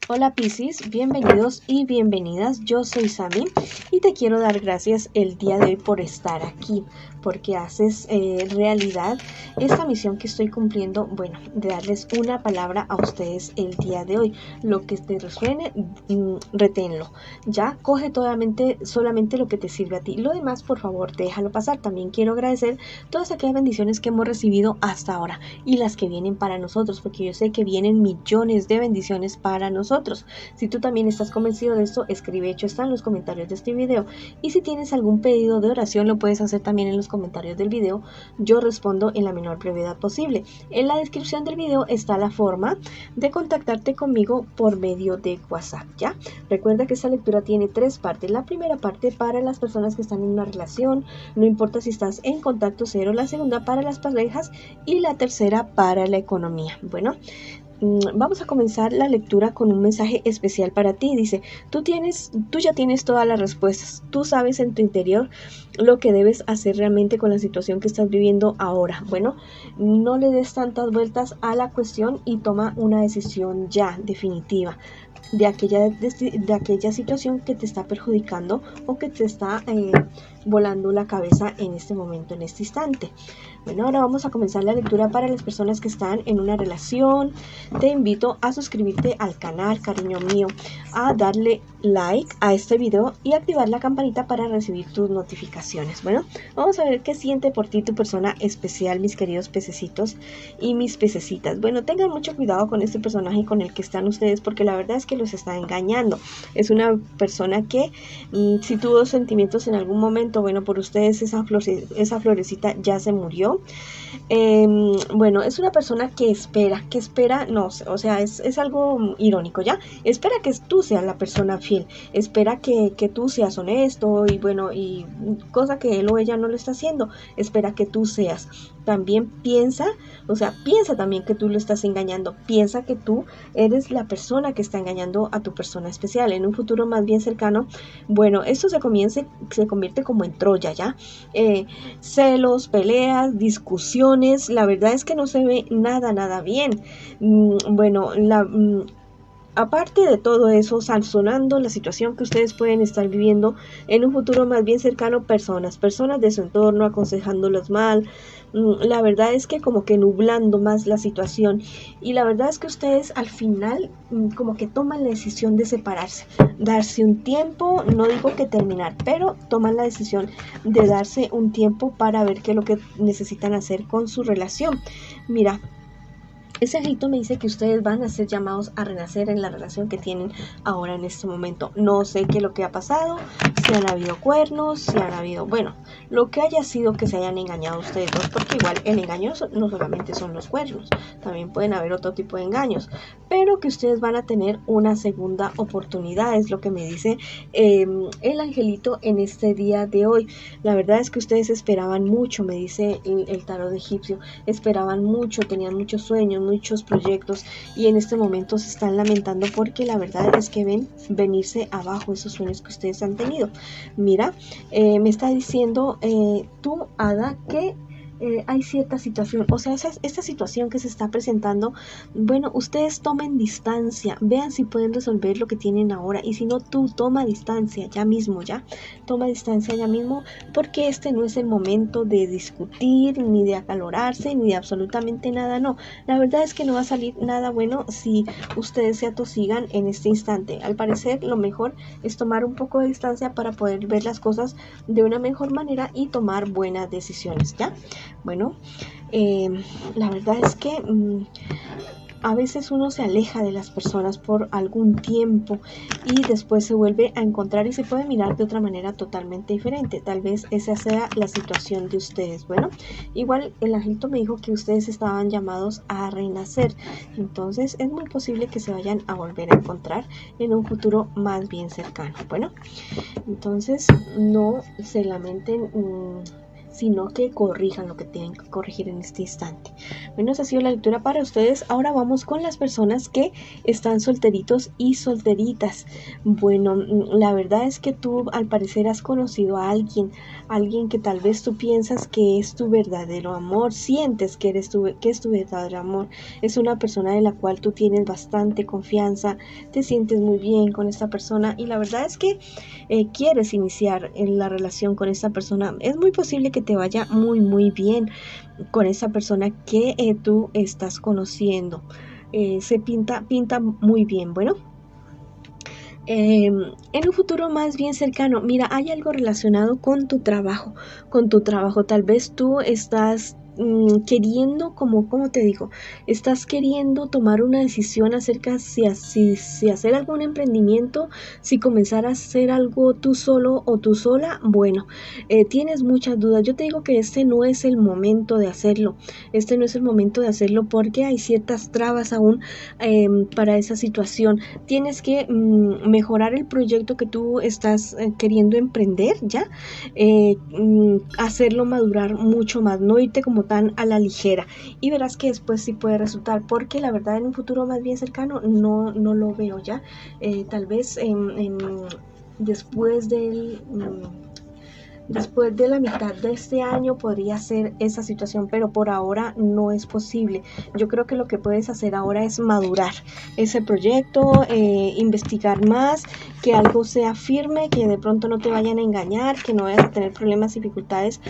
Hola Piscis, bienvenidos y bienvenidas. Yo soy Sami y te quiero dar gracias el día de hoy por estar aquí, porque haces realidad esta misión que estoy cumpliendo, bueno, de darles una palabra a ustedes el día de hoy. Lo que te resuene, reténlo. Ya, coge solamente lo que te sirve a ti. Lo demás, por favor, déjalo pasar. También quiero agradecer todas aquellas bendiciones que hemos recibido hasta ahora y las que vienen para nosotros, porque yo sé que vienen millones de bendiciones para nosotros. Si tú también estás convencido de esto, escribe hecho está en los comentarios de este video, y si tienes algún pedido de oración lo puedes hacer también en los comentarios del video. Yo respondo en la menor brevedad posible. En la descripción del video está la forma de contactarte conmigo por medio de WhatsApp, ¿ya? Recuerda que esta lectura tiene tres partes. La primera parte para las personas que están en una relación, no importa si estás en contacto cero. La segunda para las parejas y la tercera para la economía. Bueno, vamos a comenzar la lectura con un mensaje especial para ti. Dice, tú ya tienes todas las respuestas. Tú sabes en tu interior lo que debes hacer realmente con la situación que estás viviendo ahora. Bueno, no le des tantas vueltas a la cuestión y toma una decisión ya definitiva de aquella situación que te está perjudicando o que te está volando la cabeza en este momento, en este instante. Bueno, ahora vamos a comenzar la lectura para las personas que están en una relación. Te invito a suscribirte al canal, cariño mío, a darle like a este video y activar la campanita para recibir tus notificaciones. Bueno, vamos a ver qué siente por ti tu persona especial, mis queridos pececitos y mis pececitas. Bueno, tengan mucho cuidado con este personaje con el que están ustedes, porque la verdad es que los está engañando. Es una persona que si tuvo sentimientos en algún momento, bueno, por ustedes esa florecita ya se murió. Bueno, es una persona que espera, no sé, o sea, es algo irónico, ¿ya? Espera que tú seas la persona fiel, espera que tú seas honesto y bueno, y cosa que él o ella no lo está haciendo, espera que tú seas. También piensa también que tú lo estás engañando, piensa que tú eres la persona que está engañando a tu persona especial. En un futuro más bien cercano, bueno, esto se convierte como en Troya, ¿ya? Celos, peleas, discusiones, la verdad es que no se ve nada bien. Bueno, aparte de todo eso, sancionando la situación que ustedes pueden estar viviendo en un futuro más bien cercano, personas de su entorno aconsejándolos mal. La verdad es que como que nublando más la situación, y la verdad es que ustedes al final como que toman la decisión de separarse, darse un tiempo, no digo que terminar, pero toman la decisión de darse un tiempo para ver qué es lo que necesitan hacer con su relación. Mira, ese angelito me dice que ustedes van a ser llamados a renacer en la relación que tienen ahora en este momento. No sé qué es lo que ha pasado, si han habido cuernos, si han habido, bueno, lo que haya sido que se hayan engañado ustedes dos, porque igual el engaño no solamente son los cuernos, también pueden haber otro tipo de engaños, pero que ustedes van a tener una segunda oportunidad, es lo que me dice el angelito en este día de hoy. La verdad es que ustedes esperaban mucho, me dice el tarot egipcio, esperaban mucho, tenían muchos sueños, muchos proyectos, y en este momento se están lamentando porque la verdad es que ven venirse abajo esos sueños que ustedes han tenido. Mira, me está diciendo tú, Hada, que hay cierta situación, o sea, esta situación que se está presentando, bueno, ustedes tomen distancia, vean si pueden resolver lo que tienen ahora, y si no, tú toma distancia ya mismo, porque este no es el momento de discutir, ni de acalorarse, ni de absolutamente nada, no. La verdad es que no va a salir nada bueno si ustedes se atosigan en este instante. Al parecer, lo mejor es tomar un poco de distancia para poder ver las cosas de una mejor manera y tomar buenas decisiones, ¿ya? Bueno, la verdad es que a veces uno se aleja de las personas por algún tiempo y después se vuelve a encontrar y se puede mirar de otra manera totalmente diferente. Tal vez esa sea la situación de ustedes. Bueno, igual el angelito me dijo que ustedes estaban llamados a renacer, entonces es muy posible que se vayan a volver a encontrar en un futuro más bien cercano. Bueno, entonces no se lamenten sino que corrijan lo que tienen que corregir en este instante. Bueno, esa ha sido la lectura para ustedes. Ahora vamos con las personas que están solteritos y solteritas. Bueno, la verdad es que tú al parecer has conocido a alguien que tal vez tú piensas que es tu verdadero amor, sientes que es tu verdadero amor. Es una persona de la cual tú tienes bastante confianza, te sientes muy bien con esta persona y la verdad es que quieres iniciar en la relación con esta persona. Es muy posible que te vaya muy bien con esa persona que tú estás conociendo. Se pinta muy bien. Bueno, en un futuro más bien cercano, mira, hay algo relacionado con tu trabajo, tal vez tú estás queriendo, ¿cómo te digo? Estás queriendo tomar una decisión acerca si hacer algún emprendimiento, si comenzar a hacer algo tú solo o tú sola. Bueno, tienes muchas dudas. Yo te digo que este no es el momento de hacerlo. Porque hay ciertas trabas aún para esa situación. Tienes que mejorar el proyecto que tú estás queriendo emprender, ¿ya? Hacerlo madurar mucho más, no irte como tan a la ligera y verás que después sí puede resultar, porque la verdad en un futuro más bien cercano no lo veo ya. Tal vez después de la mitad de este año podría ser esa situación, pero por ahora no es posible. Yo creo que lo que puedes hacer ahora es madurar ese proyecto, investigar más, que algo sea firme, que de pronto no te vayan a engañar, que no vayas a tener problemas, dificultades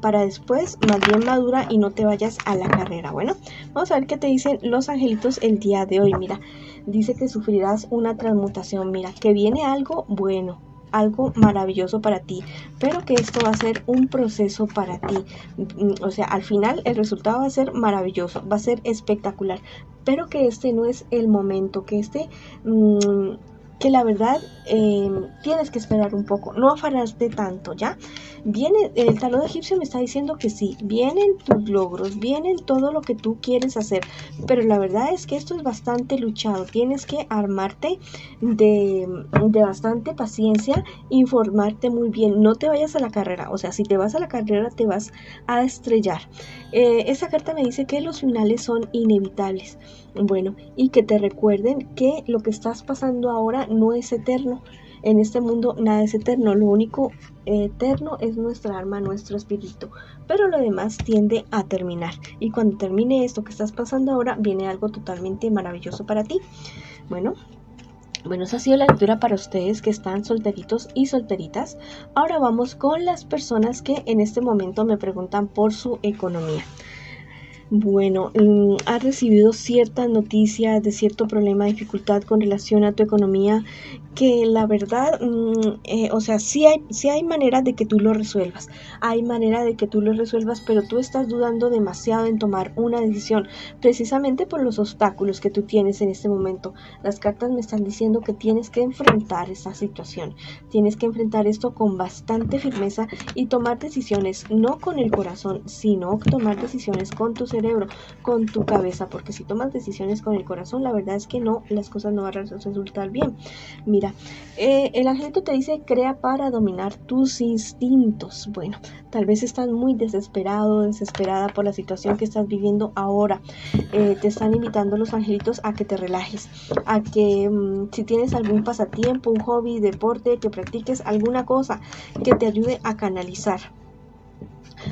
para después. Más bien madura y no te vayas a la carrera. Bueno, vamos a ver qué te dicen los angelitos el día de hoy. Mira, dice que sufrirás una transmutación. Mira, que viene algo bueno, algo maravilloso para ti, pero que esto va a ser un proceso para ti. O sea, al final el resultado va a ser maravilloso, va a ser espectacular, pero que este no es el momento, que la verdad tienes que esperar un poco, no afanarte tanto, ¿ya? Viene, el tarot egipcio me está diciendo que sí, vienen tus logros, vienen todo lo que tú quieres hacer, pero la verdad es que esto es bastante luchado, tienes que armarte de bastante paciencia, informarte muy bien, no te vayas a la carrera, o sea, si te vas a la carrera te vas a estrellar. Esta carta me dice que los finales son inevitables, bueno, y que te recuerden que lo que estás pasando ahora no es eterno. En este mundo nada es eterno, lo único eterno es nuestra alma, nuestro espíritu, pero lo demás tiende a terminar, y cuando termine esto que estás pasando ahora, viene algo totalmente maravilloso para ti. Bueno, esa ha sido la lectura para ustedes que están solteritos y solteritas. Ahora vamos con las personas que en este momento me preguntan por su economía. Bueno, has recibido ciertas noticias de cierto problema, dificultad con relación a tu economía, que la verdad, o sea, sí hay manera de que tú lo resuelvas, pero tú estás dudando demasiado en tomar una decisión, precisamente por los obstáculos que tú tienes en este momento. Las cartas me están diciendo que tienes que enfrentar esta situación, tienes que enfrentar esto con bastante firmeza y tomar decisiones no con el corazón, sino tomar decisiones con tu cerebro, con tu cabeza, porque si tomas decisiones con el corazón, la verdad es que no, las cosas no van a resultar bien. Mira, el angelito te dice: crea para dominar tus instintos. Bueno, tal vez estás muy desesperada por la situación que estás viviendo ahora. Te están invitando los angelitos a que te relajes, a que si tienes algún pasatiempo, un hobby, deporte, que practiques alguna cosa que te ayude a canalizar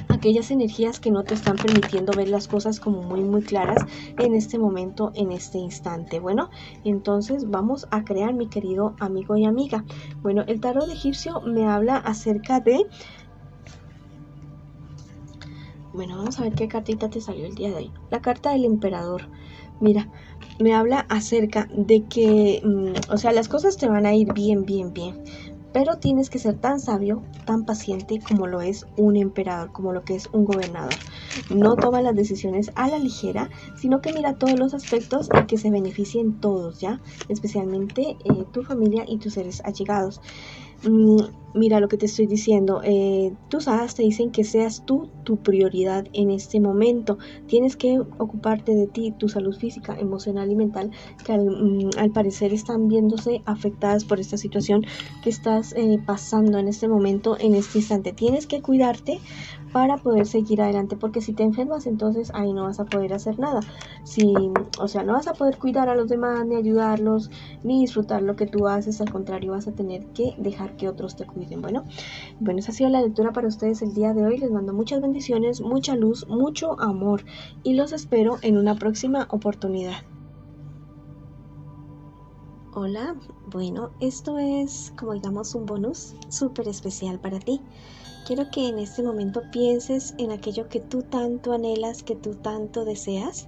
aquellas energías que no te están permitiendo ver las cosas como muy claras en este momento, en este instante. Bueno, entonces vamos a crear, mi querido amigo y amiga. Bueno, el tarot egipcio me habla acerca de... Bueno, vamos a ver qué cartita te salió el día de hoy. La carta del emperador. Mira, me habla acerca de que, o sea, las cosas te van a ir bien, pero tienes que ser tan sabio, tan paciente como lo es un emperador, como lo que es un gobernador. No toma las decisiones a la ligera, sino que mira todos los aspectos y que se beneficien todos, ¿ya? Especialmente tu familia y tus seres allegados. Mira lo que te estoy diciendo, tus hadas te dicen que seas tú tu prioridad en este momento. Tienes que ocuparte de ti, tu salud física, emocional y mental, que al parecer están viéndose afectadas por esta situación que estás pasando en este momento, en este instante. Tienes que cuidarte para poder seguir adelante, porque si te enfermas, entonces ahí no vas a poder hacer nada. O sea, no vas a poder cuidar a los demás, ni ayudarlos, ni disfrutar lo que tú haces, al contrario, vas a tener que dejar que otros te cuiden. Bueno, esa ha sido la lectura para ustedes el día de hoy. Les mando muchas bendiciones, mucha luz, mucho amor y los espero en una próxima oportunidad. Hola, bueno, esto es como digamos un bonus súper especial para ti. Quiero que en este momento pienses en aquello que tú tanto anhelas, que tú tanto deseas.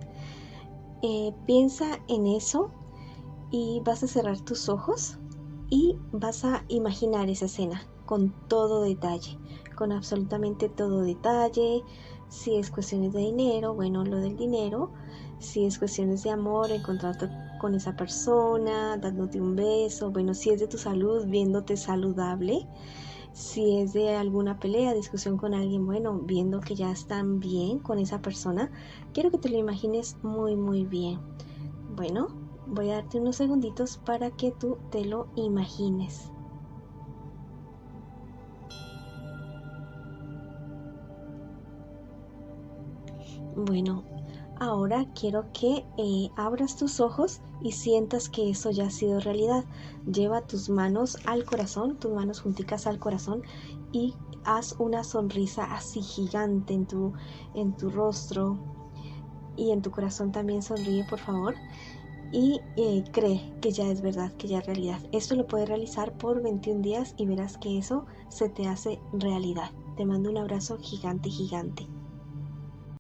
Piensa en eso y vas a cerrar tus ojos y vas a imaginar esa escena con todo detalle, con absolutamente todo detalle. Si es cuestiones de dinero, bueno, lo del dinero. Si es cuestiones de amor, encontrarte con esa persona, dándote un beso. Bueno, si es de tu salud, viéndote saludable. Si es de alguna pelea, discusión con alguien, bueno, viendo que ya están bien con esa persona, quiero que te lo imagines muy, muy bien. Bueno, voy a darte unos segunditos para que tú te lo imagines. Bueno, ahora quiero que abras tus ojos y sientas que eso ya ha sido realidad. Lleva tus manos al corazón, tus manos junticas al corazón y haz una sonrisa así gigante en tu rostro y en tu corazón también sonríe, por favor. Y cree que ya es verdad, que ya es realidad. Esto lo puedes realizar por 21 días y verás que eso se te hace realidad. Te mando un abrazo gigante, gigante.